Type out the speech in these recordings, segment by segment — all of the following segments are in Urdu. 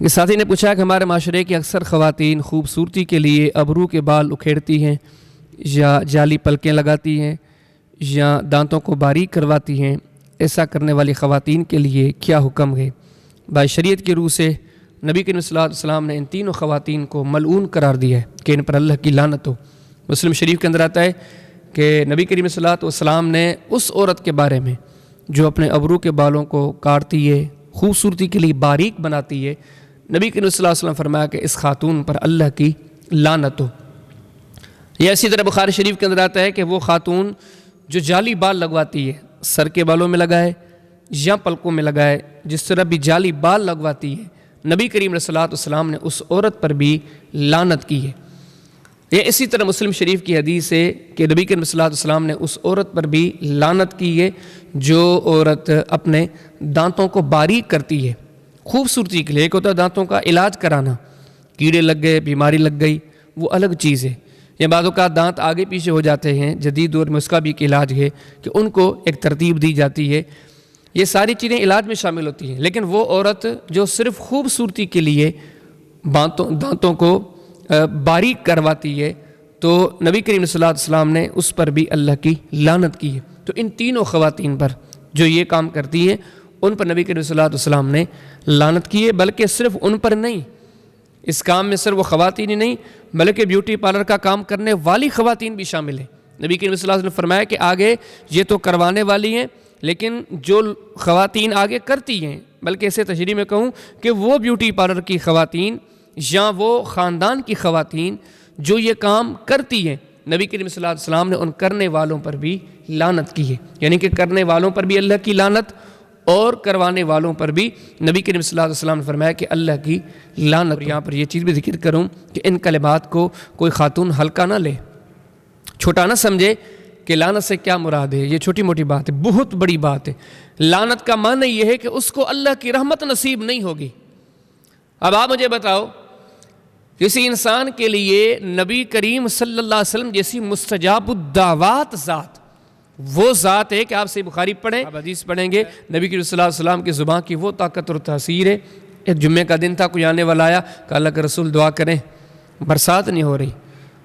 کہ ساتھی نے پوچھا کہ ہمارے معاشرے کی اکثر خواتین خوبصورتی کے لیے ابرو کے بال اکھیڑتی ہیں یا جعلی پلکیں لگاتی ہیں یا دانتوں کو باریک کرواتی ہیں، ایسا کرنے والی خواتین کے لیے کیا حکم ہے؟ بھائی شریعت کی روح سے نبی کریم صلی اللہ علیہ وسلم نے ان تینوں خواتین کو ملعون قرار دیا ہے کہ ان پر اللہ کی لعنت ہو۔ مسلم شریف کے اندر آتا ہے کہ نبی کریم صلی اللہ علیہ وسلم نے اس عورت کے بارے میں جو اپنے ابرو کے بالوں کو کاٹتی ہے، خوبصورتی کے لیے باریک بناتی ہے، نبی کریم صلی اللہ علیہ وسلم فرمایا کہ اس خاتون پر اللہ کی لعنت ہو۔ یا اسی طرح بخاری شریف کے اندر آتا ہے کہ وہ خاتون جو جعلی بال لگواتی ہے، سر کے بالوں میں لگائے یا پلکوں میں لگائے، جس طرح بھی جعلی بال لگواتی ہے، نبی کریم صلی اللہ علیہ وسلم نے اس عورت پر بھی لعنت کی ہے۔ یہ اسی طرح مسلم شریف کی حدیث ہے کہ نبی کریم صلی اللہ علیہ وسلم نے اس عورت پر بھی لعنت کی ہے جو عورت اپنے دانتوں کو باریک کرتی ہے خوبصورتی کے لیے۔ ایک ہوتا ہے دانتوں کا علاج کرانا، کیڑے لگ گئے، بیماری لگ گئی، وہ الگ چیز ہے۔ یا بعض اوقات دانت آگے پیچھے ہو جاتے ہیں، جدید دور میں اس کا بھی ایک علاج ہے کہ ان کو ایک ترتیب دی جاتی ہے۔ یہ ساری چیزیں علاج میں شامل ہوتی ہیں، لیکن وہ عورت جو صرف خوبصورتی کے لیے دانتوں کو باریک کرواتی ہے تو نبی کریم صلی اللہ علیہ وسلم نے اس پر بھی اللہ کی لعنت کی ہے۔ تو ان تینوں خواتین پر جو یہ کام کرتی ہیں ان پر نبی کریم صلی اللہ علیہ وسلم نے لعنت کی ہے، بلکہ صرف ان پر نہیں، اس کام میں صرف وہ خواتین ہی نہیں بلکہ بیوٹی پارلر کا کام کرنے والی خواتین بھی شامل ہیں۔ نبی کریم صلی اللہ علیہ وسلم نے فرمایا کہ آگے یہ تو کروانے والی ہیں، لیکن جو خواتین آگے کرتی ہیں، بلکہ اسے تشریح میں کہوں کہ وہ بیوٹی پارلر کی خواتین یا وہ خاندان کی خواتین جو یہ کام کرتی ہیں، نبی کریم صلی اللہ علیہ وسلم نے ان کرنے والوں پر بھی لعنت کی ہے۔ یعنی کہ کرنے والوں پر بھی اللہ کی لعنت اور کروانے والوں پر بھی نبی کریم صلی اللہ علیہ وسلم نے فرمایا کہ اللہ کی لعنت۔ اور یہاں پر یہ چیز بھی ذکر کروں کہ ان کلمات کو کوئی خاتون ہلکا نہ لے، چھوٹا نہ سمجھے کہ لعنت سے کیا مراد ہے۔ یہ چھوٹی موٹی بات ہے، بہت بڑی بات ہے۔ لعنت کا معنی یہ ہے کہ اس کو اللہ کی رحمت نصیب نہیں ہوگی۔ اب آپ مجھے بتاؤ، کسی انسان کے لیے نبی کریم صلی اللہ علیہ وسلم جیسی مستجاب الدعوات ذات، وہ ذات ہے کہ آپ سے بخاری پڑھیں، آپ حدیث پڑھیں گے، نبی کریم صلی اللہ علیہ وسلم کی زبان کی وہ طاقت اور تاثیر ہے۔ ایک جمعے کا دن تھا، کوئی آنے والا آیا کہ اللہ کے رسول دعا کریں، برسات نہیں ہو رہی۔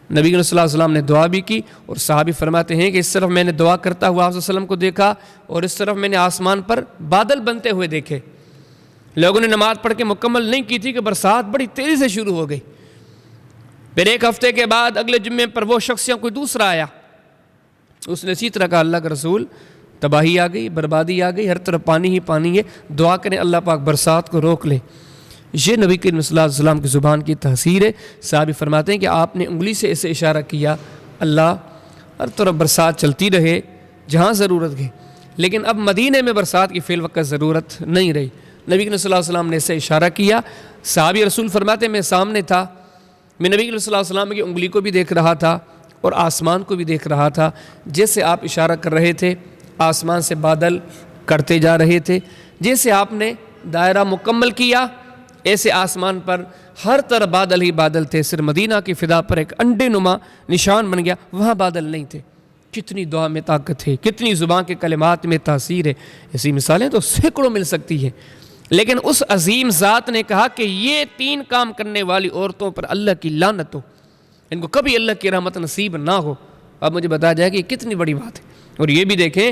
نبی کریم صلی اللہ علیہ وسلم نے دعا بھی کی، اور صحابی فرماتے ہیں کہ اس طرف میں نے دعا کرتا ہوا آپ صلی اللہ علیہ وسلم کو دیکھا اور اس طرف میں نے آسمان پر بادل بنتے ہوئے دیکھے۔ لوگوں نے نماز پڑھ کے مکمل نہیں کی تھی کہ برسات بڑی تیزی سے شروع ہو گئی۔ پھر ایک ہفتے کے بعد اگلے جمعے پر وہ شخص یا کوئی دوسرا آیا، اس نے اسی طرح کہا اللہ کا رسول تباہی آ گئی، بربادی آ گئی، ہر طرف پانی ہی پانی ہے، دعا کریں اللہ پاک برسات کو روک لے۔ یہ نبی کریم صلی اللہ علیہ وسلم کی زبان کی تاثیر ہے۔ صحابی فرماتے ہیں کہ آپ نے انگلی سے اسے اشارہ کیا اللہ ہر طرف برسات چلتی رہے جہاں ضرورت ہے، لیکن اب مدینے میں برسات کی فی الوقت ضرورت نہیں رہی۔ نبی کریم صلی اللہ علیہ وسلم نے اسے اشارہ کیا۔ صحابی رسول فرماتے ہیں میں سامنے تھا، میں نبی کریم صلی اللہ علیہ وسلم کی انگلی کو بھی دیکھ رہا تھا اور آسمان کو بھی دیکھ رہا تھا۔ جیسے آپ اشارہ کر رہے تھے آسمان سے بادل کرتے جا رہے تھے، جیسے آپ نے دائرہ مکمل کیا ایسے آسمان پر ہر طرف بادل ہی بادل تھے، صرف مدینہ کی فضا پر ایک انڈے نما نشان بن گیا، وہاں بادل نہیں تھے۔ کتنی دعا میں طاقت ہے، کتنی زبان کے کلمات میں تاثیر ہے۔ ایسی مثالیں تو سینکڑوں مل سکتی ہیں، لیکن اس عظیم ذات نے کہا کہ یہ تین کام کرنے والی عورتوں پر اللہ کی لعنت ہو، ان کو کبھی اللہ کی رحمت نصیب نہ ہو۔ اب مجھے بتایا جائے کہ یہ کتنی بڑی بات ہے۔ اور یہ بھی دیکھیں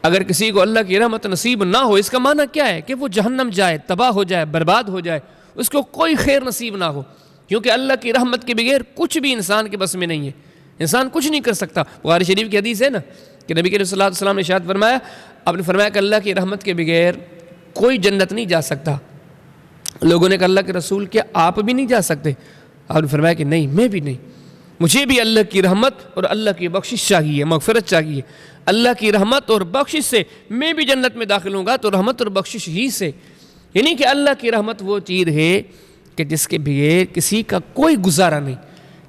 اگر کسی کو اللہ کی رحمت نصیب نہ ہو، اس کا معنی کیا ہے کہ وہ جہنم جائے، تباہ ہو جائے، برباد ہو جائے، اس کو کوئی خیر نصیب نہ ہو، کیونکہ اللہ کی رحمت کے بغیر کچھ بھی انسان کے بس میں نہیں ہے، انسان کچھ نہیں کر سکتا۔ بخاری شریف کی حدیث ہے نا کہ نبی کریم صلی اللہ علیہ وسلم نے ارشاد فرمایا، آپ نے فرمایا کہ اللہ کی رحمت کے بغیر کوئی جنت نہیں جا سکتا۔ لوگوں نے کہا اللہ کے رسول کیا آپ بھی نہیں جا سکتے؟ آپ نے فرمایا کہ نہیں، میں بھی نہیں، مجھے بھی اللہ کی رحمت اور اللہ کی بخشش چاہیے، مغفرت چاہیے۔ اللہ کی رحمت اور بخشش سے میں بھی جنت میں داخل ہوں گا تو رحمت اور بخشش ہی سے، یعنی کہ اللہ کی رحمت وہ چیز ہے کہ جس کے بغیر کسی کا کوئی گزارا نہیں۔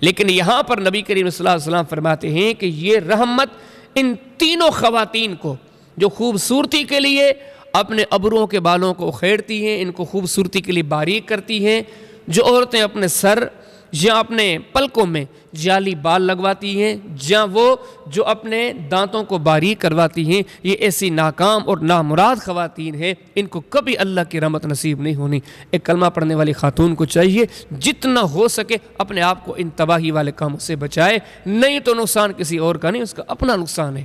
لیکن یہاں پر نبی کریم صلی اللہ علیہ وسلم فرماتے ہیں کہ یہ رحمت ان تینوں خواتین کو جو خوبصورتی کے لیے اپنے ابروؤں کے بالوں کو اکھیڑتی ہیں، ان کو خوبصورتی کے لیے باریک کرتی ہیں، جو عورتیں اپنے سر یا اپنے پلکوں میں جعلی بال لگواتی ہیں، یا وہ جو اپنے دانتوں کو باریک کرواتی ہیں، یہ ایسی ناکام اور نامراد خواتین ہیں، ان کو کبھی اللہ کی رحمت نصیب نہیں ہونی۔ ایک کلمہ پڑھنے والی خاتون کو چاہیے جتنا ہو سکے اپنے آپ کو ان تباہی والے کاموں سے بچائے، نہیں تو نقصان کسی اور کا نہیں، اس کا اپنا نقصان ہے۔